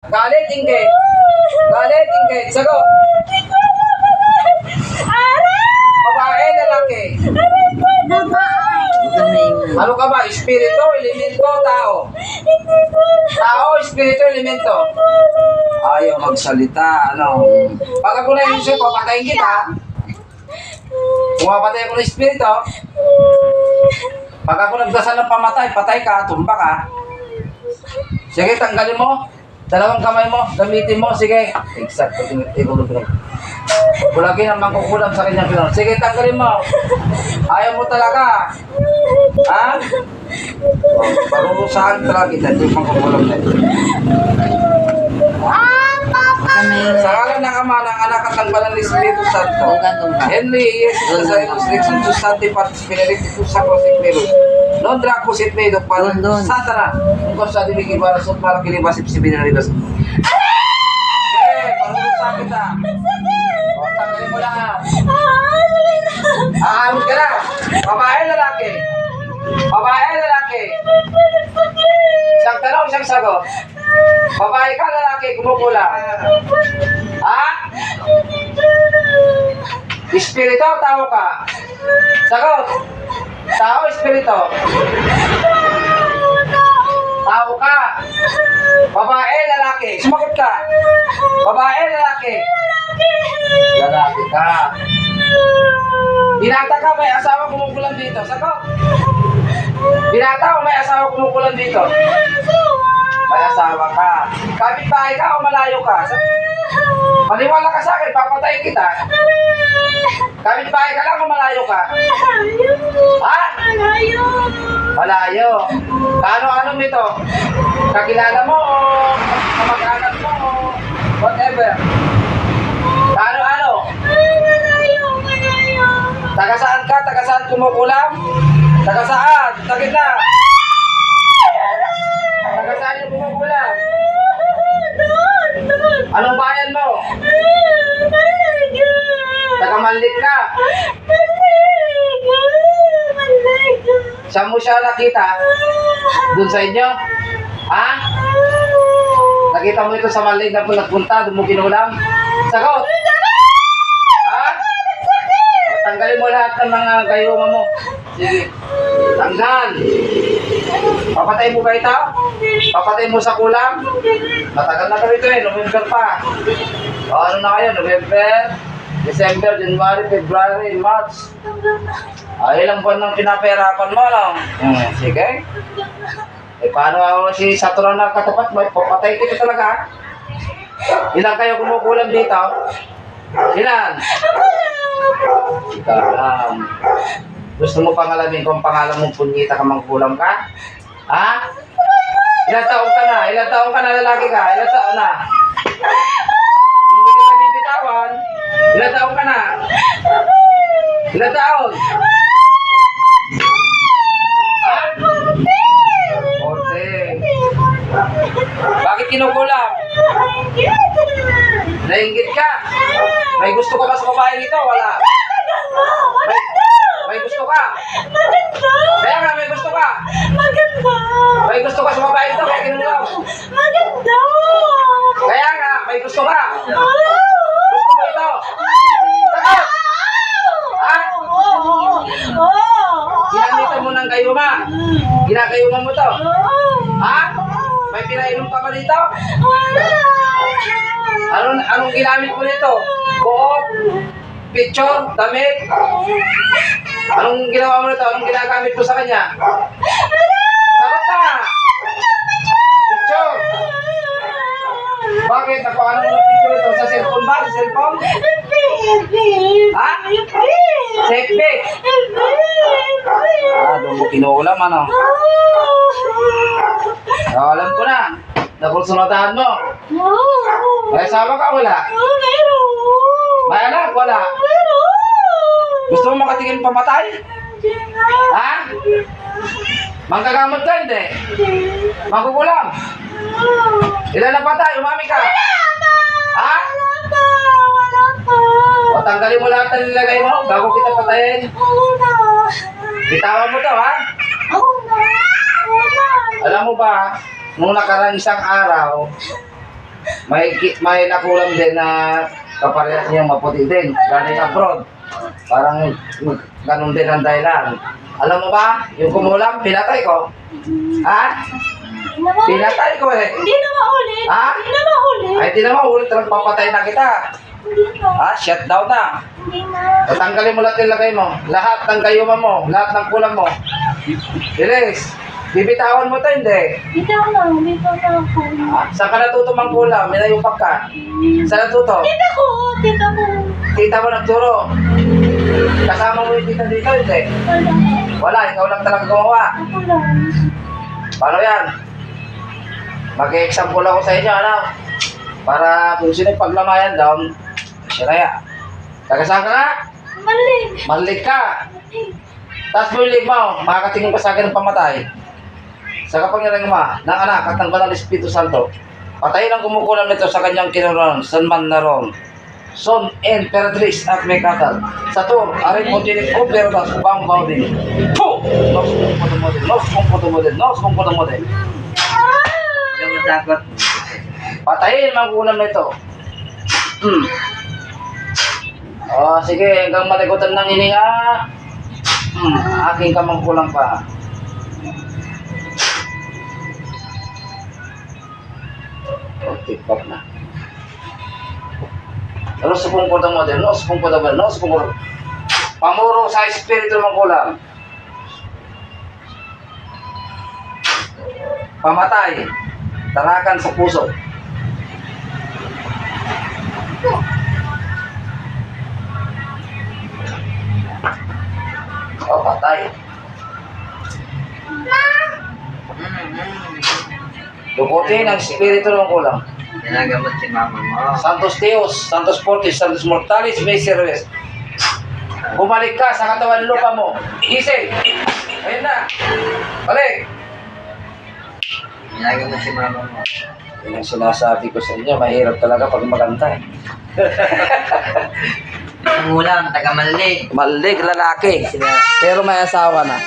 Galit, inggit. Galit, inggit. Sagot. Babae, lalaki. Ano ka ba? Espiritu, elemento, tao? Tao, espiritu, elemento. Ayaw magsalita, ano? Pag ako na yung siya, papatayin kita. Kung mapatay ako ng espiritu, pag ako nagdasal ng pamatay, patay ka, tumba ka. Sige, tanggalin mo. Dalawang kamay mo, gamitin mo, sige. Exact, igulo ko. Bulagin ang mangkukulam sa kanyang pinag. Sige, tanggalin mo. Ayaw mo talaga. Ha? Parurusahan talaga kita, hindi mangkukulam na. Sa ngalan ng Ama, ng Anak at ng Banal na Espiritu Santo, Henry, yes, sa restriction to Santi Patis, pinarititus sa Cross non dracos et medo para satana kung sa dibigi para sa para kilibasip si binaribas. Parurusa kita. O, tanggalin mo lang. Aamin ka na. Babae, lalaki. Babae, lalaki. Isang tanong, isang sagot. Babae ka, lalaki, kumukulang. Ha? Espiritu, tao ka. Sagot. Tao, espiritu. Tao ka. Babae, lalaki. Sumagot ka. Babae, lalaki. Lalaki ka. Binata ka, may asawa kumukulang dito. Sagot. Binata o may asawa kumukulang dito? May asawa ka. Kapit-bahay ka o malayo ka? Maniwala ka sa akin, papatayin kita. Kapit-bahay ka lang o malayo ka? Ha? Malayo. Ano nito? Kakilala mo o kamag-anak mo o whatever? Ano? Taga saan ka? Taga saan kumukulam? Taga saan? Sakit na. Taga saan yung kumukulam? Anong bayan mo? Taga Manlik ka? Saan mo siya nakita? Doon sa inyo? Ha? Nakita mo ito sa Manlik na nagpunta? Doon mo kinulam? Sagot! Ha? O, tanggalin mo lahat ng mga gayuma mo. Sige. Tanggal! Papatay mo ba ito? Papatay mo sa kulam? Matagal na kami ito eh. November pa. O, ano na kayo? November, December, January, February, March. Ilang buwan nang pinapahirapan mo, no? Sige. Paano ako si Saturn na katapat mo? Papatay kita talaga. Ilan kayo kumukulam dito? Ilan? Ikaw lang. Gusto mo pangalamin kung pangalan mong punyita ka mangkulam ka? Ha? Ilang taon ka na? Ilang taon ka na lalaki ka? Ilang taon na? Hindi ka na bibitawan. Ilang taon ka na? Ilang taon? Ha? 40. Bakit kinukulam? Nainggit ka? May gusto ka ba sa babae nito? Wala. May gusto ka? Maganda! Kaya nga, may gusto ka? Maganda! May gusto ka sa babae nito? Kaya kinukulam? Maganda! Kaya nga, may gusto ka? Gusto mo ito? Sagot! Ha? Ginamitan mo ng gayuma? Ginagayuma mo to? Ha? May pinainom ka ba dito? Anong ginamit mo nito? Buhok? Picture? Damit? Anong ginawa mo nito? Anong ginagamit mo sa kanya? Sagot na! Picture? Bakit? Napaano mo ng picture ito? Sa cellphone ba? Sa cellphone? Ha? Sekbe? Doon mo kinuulam, ano? Alam ko na. Nakulsunatahan mo. May asawa ka, wala? May anak, wala? Gusto mo makatingin pamatay? Ha? Manggagamot ka, hindi? Mangkukulam? Ilan na patay? Umami ka? Ha? O, tanggalin mo lahat na nilagay mo bago kita patayin. Bitawan mo to, ha? Alam mo ba, nung nakarang isang araw, may nakulam din na kaparehas niyang maputi din. Galing abroad. Parang ganun din ang dahilan. Alam mo ba, yung kumulam, pinatay ko. Ha? Pinatay ko eh. Hindi na maulit. Ha? Hindi na maulit. Ay, di naman, ulit lang papatay na kita. Hindi na. Ha? Shut down na. Hindi na. Tatanggalin mo lahat yung lagay mo. Lahat ng kayuman mo. Lahat ng kulam mo. Bilis. Bibitawan mo to, hindi. Dito na. Dito na ako. Saan ka natuto mang kulam? Minayupak ka. Saan natuto? Dito ko. Dito ko. Tita mo nagturo. Kasama mo yung tita dito, hindi. Wala. Wala, ikaw lang talaga gumawa. Ako lang. Paano yan? Mag-example ako sa inyo, ano? Para kung sino yung paglamayan down, siya na yan. Taga saan ka nga? Mali. Malig ka. Mali. Tapos mo yung lig mo, makakatingin pa sa akin ng pamatay. Sa kapangyarihan ma, ng anak at ng banal Espiritu Santo, patayin ang kumukulam nito sa kanyang kinuran, saan man naroon. Son, Emperatriz at Mekatal. Satur, arin mo din, Obertas, Bambao din. Po! Nos kung puto mo din, nos kung puto mo din, nos kung puto mo din. Patayin ang kulam nito. Sige, hanggang maligutan ng hininga. Aking kamang kulang pa. Tikpak na. Nos kung puto mo din, nos kung puto mo din, nos kung puto. Pamuro sa espiritu ng kulam. Pamatay. Tarakan sa puso. Patay. Dukutin ang espiritu ng kulam. Ginagamot si mama mo. Santos Deus, Santos Fortis, Santos Mortalis, Miseres. Bumalik ka sa katawan ng lupa mo. Isig. Ayun na. Balik. Ginagamot si mama mo. Yan ang sinasabi ko sa inyo. Mahirap talaga pag maganda eh. Ang ulam, taga Malig. Malig lalaki. Pero may asawa na.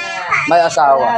May asawa.